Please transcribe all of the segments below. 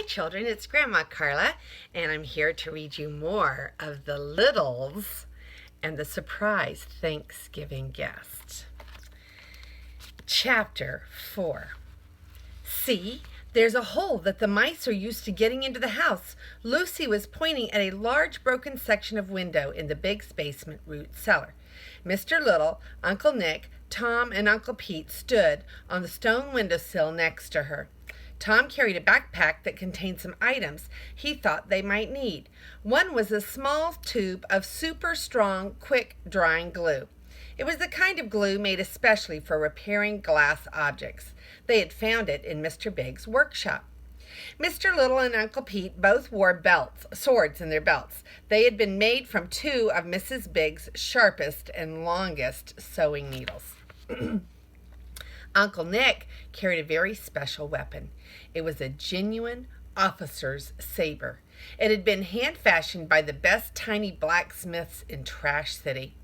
children, it's Grandma Carla, and I'm here to read you more of The Littles and the Surprise Thanksgiving Guest. Chapter 4. See, there's a hole that the mice are used to getting into the house. Lucy was pointing at a large broken section of window in the big basement root cellar. Mr. Little, Uncle Nick, Tom, and Uncle Pete stood on the stone windowsill next to her. Tom carried a backpack that contained some items he thought they might need. One was a small tube of super strong, quick-drying glue. It was the kind of glue made especially for repairing glass objects. They had found it in Mr. Big's workshop. Mr. Little and Uncle Pete both wore swords in their belts. They had been made from two of Mrs. Big's sharpest and longest sewing needles. Uncle Nick carried a very special weapon. It was a genuine officer's saber. It had been hand-fashioned by the best tiny blacksmiths in Trash City.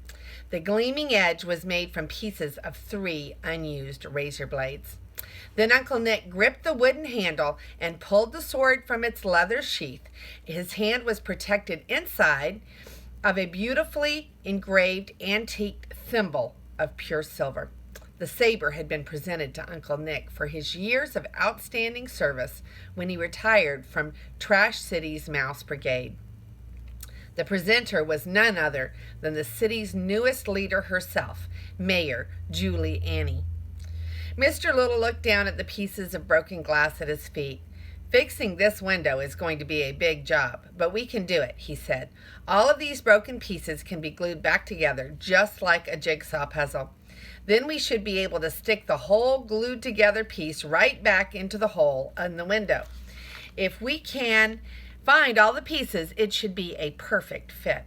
The gleaming edge was made from pieces of 3 unused razor blades. Then Uncle Nick gripped the wooden handle and pulled the sword from its leather sheath. His hand was protected inside of a beautifully engraved antique thimble of pure silver. The saber had been presented to Uncle Nick for his years of outstanding service when he retired from Trash City's Mouse Brigade. The presenter was none other than the city's newest leader herself, Mayor Julie Annie. Mr. Little looked down at the pieces of broken glass at his feet. "Fixing this window is going to be a big job, but we can do it," he said. "All of these broken pieces can be glued back together just like a jigsaw puzzle. Then we should be able to stick the whole glued together piece right back into the hole in the window. If we can find all the pieces, it should be a perfect fit."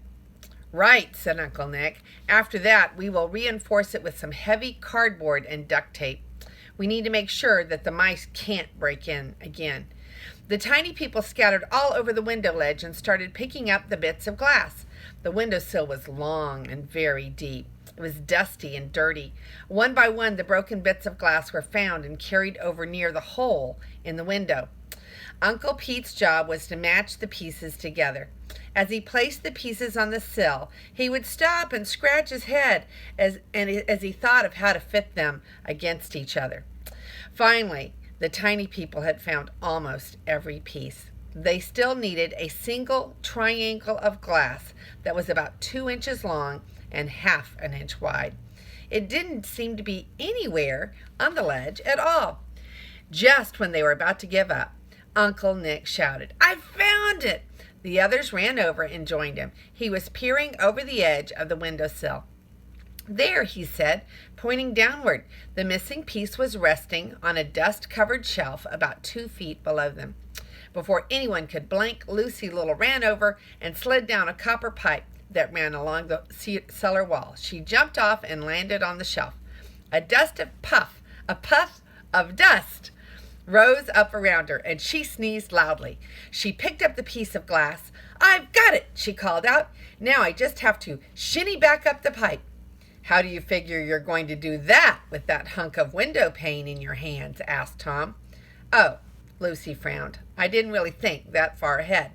"Right," said Uncle Nick. "After that, we will reinforce it with some heavy cardboard and duct tape. We need to make sure that the mice can't break in again." The tiny people scattered all over the window ledge and started picking up the bits of glass. The windowsill was long and very deep. It was dusty and dirty. One by one, the broken bits of glass were found and carried over near the hole in the window. Uncle Pete's job was to match the pieces together. As he placed the pieces on the sill, he would stop and scratch his head as he thought of how to fit them against each other. Finally, the tiny people had found almost every piece. They still needed a single triangle of glass that was about 2 inches long and half an inch wide. It didn't seem to be anywhere on the ledge at all. Just when they were about to give up, Uncle Nick shouted, "I found it!" The others ran over and joined him. He was peering over the edge of the windowsill. "There," he said, pointing downward. The missing piece was resting on a dust-covered shelf about 2 feet below them. Before anyone could blink, Lucy Little ran over and slid down a copper pipe that ran along the cellar wall. She jumped off and landed on the shelf. A puff of dust rose up around her, and she sneezed loudly. She picked up the piece of glass. "I've got it," she called out. "Now I just have to shinny back up the pipe." "How do you figure you're going to do that with that hunk of window pane in your hands?" asked Tom. "Oh," Lucy frowned. "I didn't really think that far ahead."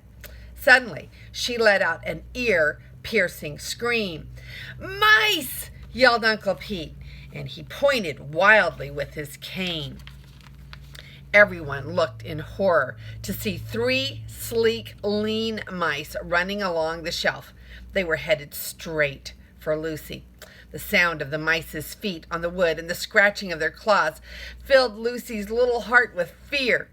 Suddenly, she let out an ear-piercing scream. "Mice!" yelled Uncle Pete, and he pointed wildly with his cane. Everyone looked in horror to see 3 sleek, lean mice running along the shelf. They were headed straight for Lucy. The sound of the mice's feet on the wood and the scratching of their claws filled Lucy's little heart with fear.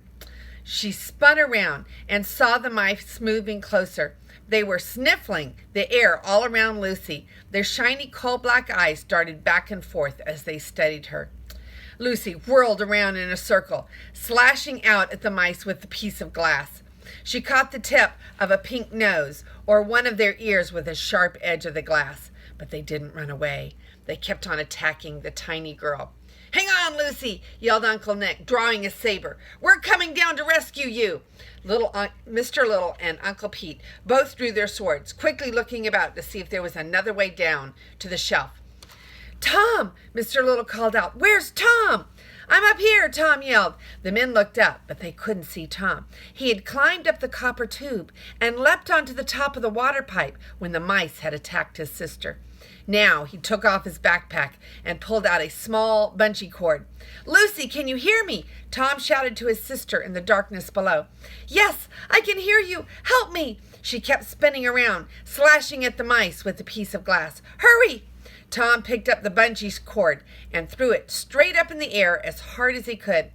She spun around and saw the mice moving closer. They were sniffling the air all around Lucy. Their shiny coal-black eyes darted back and forth as they studied her. Lucy whirled around in a circle, slashing out at the mice with the piece of glass. She caught the tip of a pink nose or one of their ears with the sharp edge of the glass, but they didn't run away. They kept on attacking the tiny girl. "Hang on, Lucy!" yelled Uncle Nick, drawing his saber. "We're coming down to rescue you!" Mr. Little and Uncle Pete both drew their swords, quickly looking about to see if there was another way down to the shelf. "Tom!" Mr. Little called out. "Where's Tom?" I'm up here, Tom yelled. The men looked up, but they couldn't see Tom. He had climbed up the copper tube and leapt onto the top of the water pipe when the mice had attacked his sister. Now he took off his backpack and pulled out a small bungee cord. Lucy, can you hear me? Tom shouted to his sister in the darkness below. Yes, I can hear you. Help me. She kept spinning around, slashing at the mice with a piece of glass. Hurry! Tom picked up the bungee cord and threw it straight up in the air as hard as he could.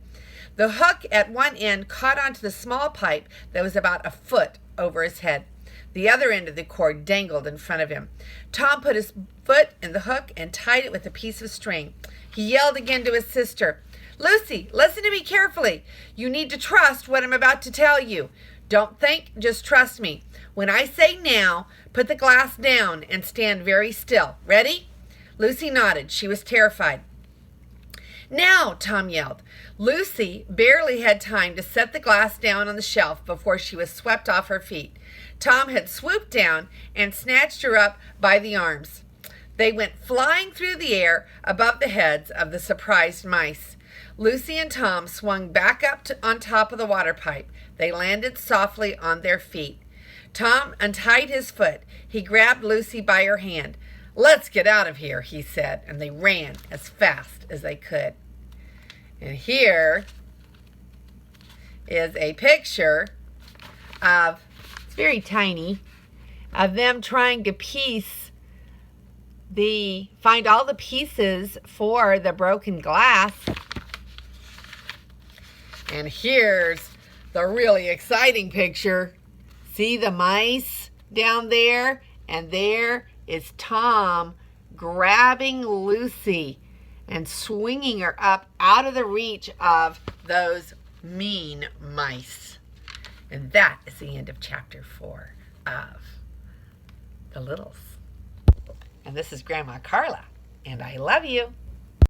The hook at one end caught onto the small pipe that was about a foot over his head. The other end of the cord dangled in front of him. Tom put his foot in the hook and tied it with a piece of string. He yelled again to his sister, Lucy, listen to me carefully. You need to trust what I'm about to tell you. Don't think, just trust me. When I say now, put the glass down and stand very still. Ready? Lucy nodded. She was terrified. Now, Tom yelled. Lucy barely had time to set the glass down on the shelf before she was swept off her feet. Tom had swooped down and snatched her up by the arms. They went flying through the air above the heads of the surprised mice. Lucy and Tom swung back up on top of the water pipe. They landed softly on their feet. Tom untied his foot. He grabbed Lucy by her hand. Let's get out of here, he said, and they ran as fast as they could. And here is a picture of, it's very tiny, of them trying to find all the pieces for the broken glass. And here's the really exciting picture. See the mice down there? And there is Tom grabbing Lucy and swinging her up out of the reach of those mean mice. And that is the end of chapter 4 of The Littles. And this is Grandma Carla, and I love you.